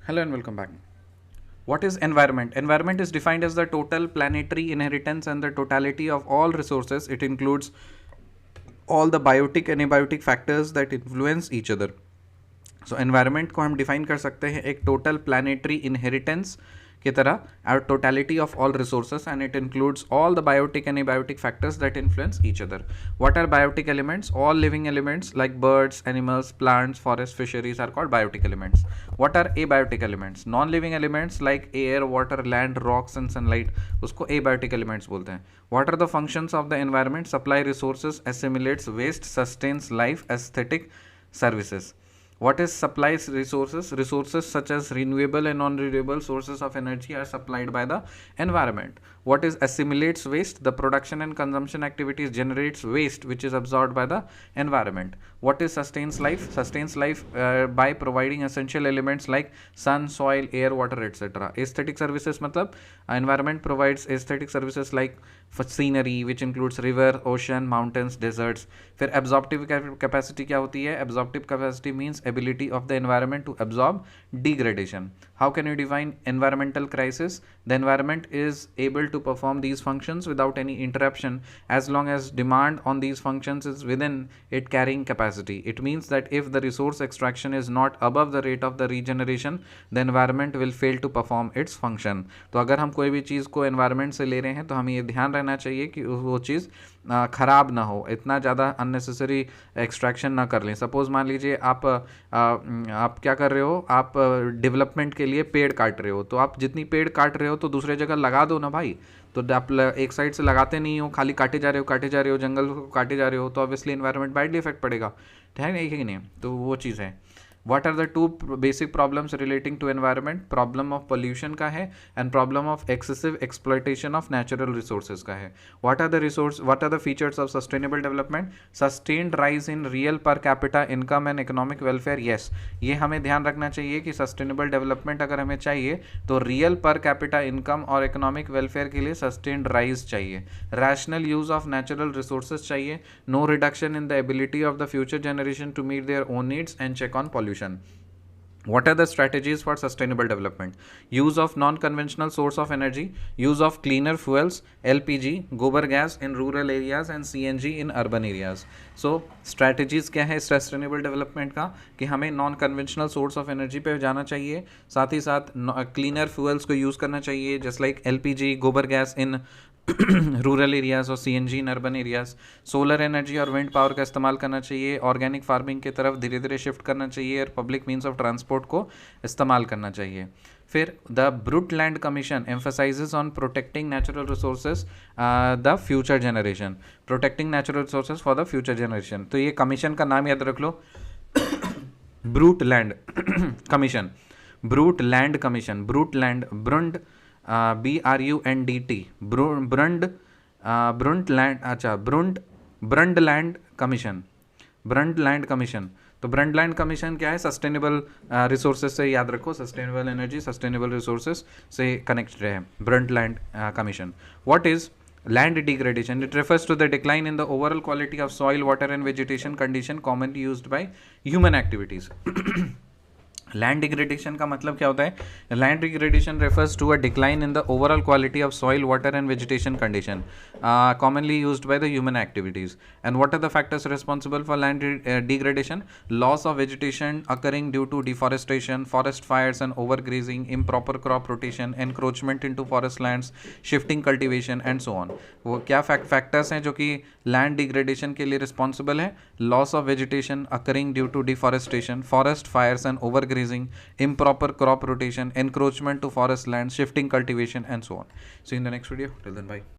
Hello and welcome back. What is environment? Environment is defined as the total planetary inheritance and the totality of all resources. It includes all the biotic and abiotic factors that influence each other. So environment को हम define कर सकते हैं एक total planetary inheritance की तरह और totality of all resources and it includes all the biotic and abiotic factors that influence each other. What are biotic elements? All living elements like birds, animals, plants, forest, fisheries are called biotic elements. What are abiotic elements? Non living elements like air, water, land, rocks and sunlight, उसको abiotic elements बोलते हैं. What are the functions of the environment? Supply resources, assimilates waste, sustains life, aesthetic services. What is supplies resources? Resources such as renewable and non-renewable sources of energy are supplied by the environment. What is assimilates waste? The production and consumption activities generates waste which is absorbed by the environment. What is sustains life? Sustains life by providing essential elements like sun, soil, air, water, etc. Aesthetic services मतलब environment provides aesthetic services like scenery which includes river, ocean, mountains, deserts. फिर absorptive capacity क्या होती है? Absorptive capacity means ability of the environment to absorb degradation. How can you define environmental crisis? The environment is able to perform these functions without any interruption as long as demand on these functions is within it carrying capacity. It means that if the resource extraction is not above the rate of the regeneration, the environment will fail to perform its function. तो अगर हम कोई भी चीज़ को environment से ले रहे हैं तो हमें ये ध्यान रहना चाहिए कि वो चीज़ ख़राब ना हो, इतना ज़्यादा अननेसेसरी एक्सट्रैक्शन ना कर लें. सपोज़ मान लीजिए आप क्या कर रहे हो, आप डेवलपमेंट के लिए पेड़ काट रहे हो, तो आप जितनी पेड़ काट रहे हो तो दूसरे जगह लगा दो ना भाई. तो आप एक साइड से लगाते नहीं हो, खाली काटे जा रहे हो, जंगल को काटे जा रहे हो, तो ऑब्वियसली एनवायरनमेंट बैडली इफेक्ट पड़ेगा. है कि नहीं? तो वो चीज़ है. What are the two basic problems relating to environment? Problem of pollution का है and problem of excessive exploitation of natural resources का है. What are the features of sustainable development? Sustained rise in real per capita income and economic welfare. Yes, ये हमें ध्यान रखना चाहिए कि sustainable development अगर हमें चाहिए तो real per capita income और economic welfare के लिए sustained rise चाहिए. Rational use of natural resources चाहिए. No reduction in the ability of the future generation to meet their own needs and check on pollution. What are the strategies for sustainable development? Use of non-conventional source of energy, use of cleaner fuels, LPG, gobar gas in rural areas and CNG in urban areas. So strategies क्या है sustainable development का कि हमें non-conventional source of energy पे जाना चाहिए, साथ ही साथ cleaner fuels को use करना चाहिए, just like LPG, gobar gas in rural areas और CNG in urban areas. Solar energy और विंड पावर का इस्तेमाल करना चाहिए. ऑर्गेनिक फार्मिंग की तरफ धीरे धीरे शिफ्ट करना चाहिए और पब्लिक मीन्स ऑफ ट्रांसपोर्ट को इस्तेमाल करना चाहिए. फिर the Brundtland commission emphasises on protecting natural resources the future generation. Protecting natural resources for the future generation. तो ये कमीशन का नाम याद रख लो, Brundtland commission. Brundtland commission, Brundtland, Brundt BRUNDT, Brundtland, अच्छा Brundtland commission, Brundtland commission. तो Brundtland commission क्या है? सस्टेनेबल रिसोर्सेज से याद रखो, सस्टेनेबल एनर्जी, सस्टेनेबल रिसोर्सेज से कनेक्टेड है ब्रंड land commission. What is land degradation? It refers to the decline in the overall quality of soil, water and vegetation condition commonly used by human activities. Land degradation का मतलब क्या होता है? Land degradation refers to a decline in the overall quality of soil, water and vegetation condition commonly used by the human activities. And what are the factors responsible for land degradation? Loss of vegetation occurring due to deforestation, forest fires and overgrazing, improper crop rotation, encroachment into forest lands, shifting cultivation and so on. वो क्या factors हैं जो कि land degradation के लिए responsible है? Loss of vegetation occurring due to deforestation, forest fires and overgrazing, improper crop rotation, encroachment to forest lands, shifting cultivation and so on. See you in the next video. Till then, bye.